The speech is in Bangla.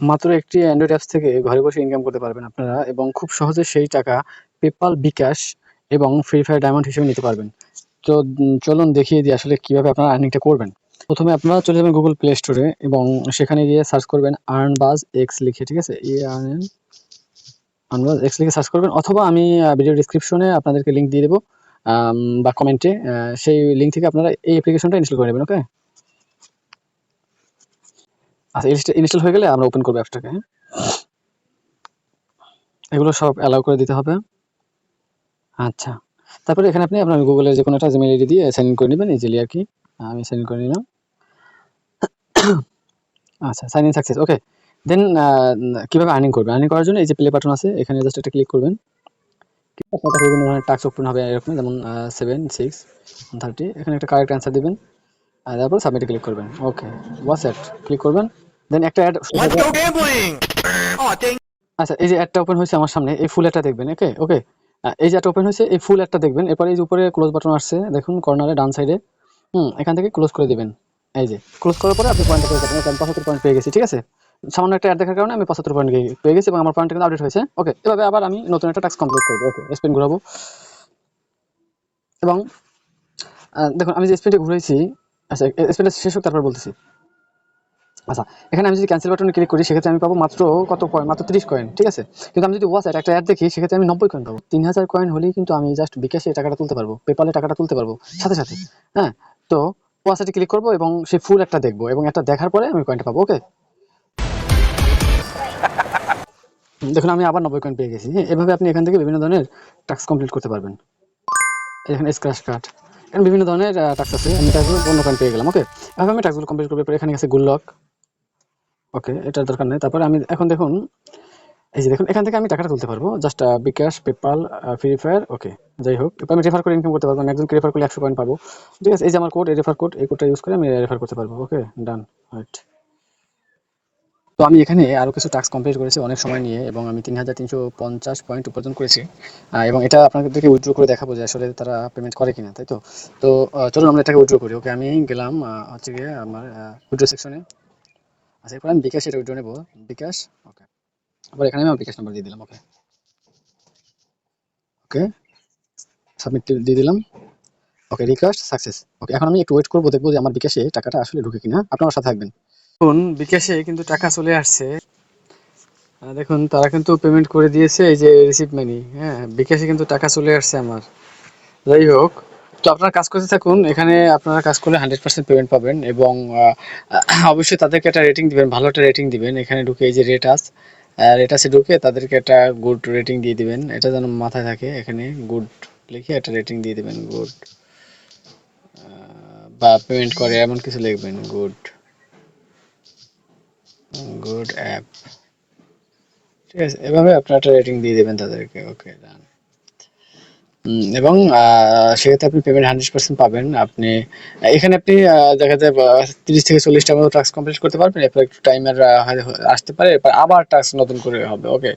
মাত্র একটি অ্যান্ড্রয়েড অ্যাপস থেকে ঘরে বসে ইনকাম করতে পারবেন আপনারা এবং খুব সহজে সেই টাকা পেপ্যাল, বিকাশ এবং ফ্রি ফায়ার ডায়মন্ড হিসেবে নিতে পারবেন। তো চলুন দেখিয়ে দিই আসলে কিভাবে আপনারা আর্নিংটা করবেন। প্রথমে আপনারা চলে যাবেন গুগল প্লে স্টোরে এবং সেখানে গিয়ে সার্চ করবেন আর্নবাজ এক্স লিখে, ঠিক আছে? আর্নবাজ এক্স লিখে সার্চ করবেন, অথবা আমি ভিডিও ডিসক্রিপশনে আপনাদেরকে লিঙ্ক দিয়ে দেবো বা কমেন্টে, সেই লিঙ্ক থেকে আপনারা এই অ্যাপ্লিকেশনটা ইনস্টল করে নেবেন। ওকে, আচ্ছা, ইনস্টল হয়ে গেলে আমরা ওপেন করবো অ্যাপসটাকে। হ্যাঁ, এগুলো সব অ্যালাউ করে দিতে হবে। আচ্ছা, তারপরে এখানে আপনি আপনার গুগলের যে কোনো একটা জিমেল আইডি দিয়ে সাইন ইন করে নেবেন, ইজিলি আর কি। আমি সাইন ইন করে নিলাম। আচ্ছা, সাইন ইন সাকসেস। ওকে, দেন কিভাবে আর্নিং করবেন? আর্নিং করার জন্য এই যে প্লে বাটন আছে, এখানে জাস্ট একটা ক্লিক করবেন। আপনার বিভিন্ন ধরনের টাস্ক ওপেন হবে এরকম, যেমন 7, 6, 30। এখানে একটা কারেক্ট অ্যান্সার দিবেন আর তারপর সাবমিটে ক্লিক করবেন। ওকে, ওয়াটস অ্যাট ক্লিক করবেন, দেন একটা অ্যাড। আচ্ছা, এই যে অ্যাডটা ওপেন হয়েছে আমার সামনে, এই ফুল অ্যাডটা দেখবেন। ওকে ওকে, এই যে অ্যাডটা ওপেন হয়েছে, এই ফুল অ্যাডটা দেখবেন। এরপরে এই যে উপরে ক্লোজ বাটন আসছে, দেখুন কর্নারে ডান সাইডে, এখান থেকে ক্লোজ করে দিবেন। এই যে ক্লোজ করার পরে আপনি পয়েন্টটা পেয়ে যাবেন। আমি 75 পয়েন্ট পেয়ে গেছি, ঠিক আছে? সামান্য একটা অ্যাড দেখার কারণে আমি 75 পয়েন্ট পেয়ে গেছি এবং আমার পয়েন্টটা কিন্তু আপডেট হয়েছে। ওকে, এভাবে আবার আমি নতুন একটা টাস্ক কমপ্লিট করবো। ওকে, স্পেন ঘোরাবো এবং দেখুন আমি যে স্পেনটা ঘুরেছি, আচ্ছা স্পেনটা শেষ হোক তারপর বলতেছি। আচ্ছা, এখানে আমি যদি ক্যান্সেল বাটনে ক্লিক করি, সেক্ষেত্রে আমি পাবো মাত্র কত কয়েন? মাত্র 30 কয়েন, ঠিক আছে? কিন্তু আমি যদি ওয়াচেট একটা অ্যাড দেখি, সেক্ষেত্রে আমি 90 কয়েন পাবো। 3000 কয়েন হলেই কিন্তু আমি জাস্ট বিকাশে টাকাটা তুলতে পারবো, পেপালে টাকাটা তুলতে পারবো সাথে সাথে। হ্যাঁ, তো ওয়াচেটে ক্লিক করবো এবং সেই ফুল একটা দেখবো এবং একটা দেখার পরে আমি কয়েনটা পাবো। ওকে, দেখুন আমি আবার 90 কয়েন পেয়ে গেছি। হ্যাঁ, এভাবে আপনি এখান থেকে বিভিন্ন ধরনের টাস্ক কমপ্লিট করতে পারবেন। এখানে স্ক্র্যাচ কার্ড, এখানে বিভিন্ন ধরনের টাস্ক আছে। আমি টাস্কগুলো 15 কয়েন পেয়ে গেলাম। ওকে, এভাবে আমি টাস্কগুলো কমপ্লিট করবো। এরপরে এখানে আছে গুড। ওকে, এটার দরকার নেই। তারপরে আমি এখন দেখুন, এই যে দেখুন এখান থেকে আমি টাকাটা তুলতে পারবো জাস্ট বিকাশ, পেপাল, ফ্রি ফায়ার। ওকে, যাই হোক, এরপর আমি রেফার করে ইনকাম করতে পারবো। আমি একজনকে রেফার করলে 100 পয়েন্ট পাবো, ঠিক আছে? এই যে আমার কোড, এই রেফার কোড, এই কোডটা ইউজ করে আমি রেফার করতে পারবো। ওকে, ডান, রাইট। তো আমি এখানে আরো কিছু টাস্ক কমপ্লিট করেছি অনেক সময় নিয়ে এবং আমি 3350 পয়েন্ট উপার্জন করেছি এবং এটা আপনাদেরকে উইথড্র করে দেখাবো যে আসলে তারা পেমেন্ট করে কিনা, তাই তো? তো চলুন আমরা এটাকে উইথড্র করি। ওকে, আমি গেলাম হচ্ছে গিয়ে আমার উইথড্র সেকশনে। আচ্ছা, এরপর আমি বিকাশ এটা উইথড্র নেবো, বিকাশ। ওকে, আবার এখানে আমি আমার বিকাশ নাম্বার দিয়ে দিলাম। ওকে ওকে, সাবমিট দিয়ে দিলাম। ওকে, রিকোয়েস্ট সাকসেস। ওকে, এখন আমি একটু ওয়েট করবো, দেখবো যে আমার বিকাশে টাকাটা আসলে ঢুকে কিনা। আপনার সাথে থাকবেন। দেখুন বিকাশে কিন্তু টাকা চলে আসছে। দেখুন তারা কিন্তু পেমেন্ট করে দিয়েছে, এই যে রিসিভ মানি। হ্যাঁ, বিকাশে কিন্তু টাকা চলে আসছে আমার। যাই হোক, তো আপনারা কাজ করতে থাকুন। এখানে আপনারা কাজ করলে 100% পেমেন্ট পাবেন এবং অবশ্যই তাদেরকে একটা রেটিং দিবেন, ভালো একটা রেটিং দিবেন। এখানে ঢুকে এই যে রেটাসে ঢুকে তাদেরকে একটা গুড রেটিং দিয়ে দিবেন। এটা যেন মাথায় থাকে, এখানে গুড লিখে একটা রেটিং দিয়ে দিবেন। গুড বা পেমেন্ট করে এমন কিছু লিখবেন। গুড, গুড অ্যাপ, ঠিক আছে? এভাবে আপনারা একটা রেটিং দিয়ে দেবেন তাদেরকে। ওকে, ডান। এবং সেক্ষেত্রে আপনি পেমেন্ট 100% পাবেন। আপনি এখানে আপনি দেখা যায় 30 থেকে 40টা মতো টাস্ক কমপ্লিট করতে পারবেন। এরপর একটু টাইমার আসতে পারে, এরপর আবার টাস্ক নতুন করে হবে। ওকে,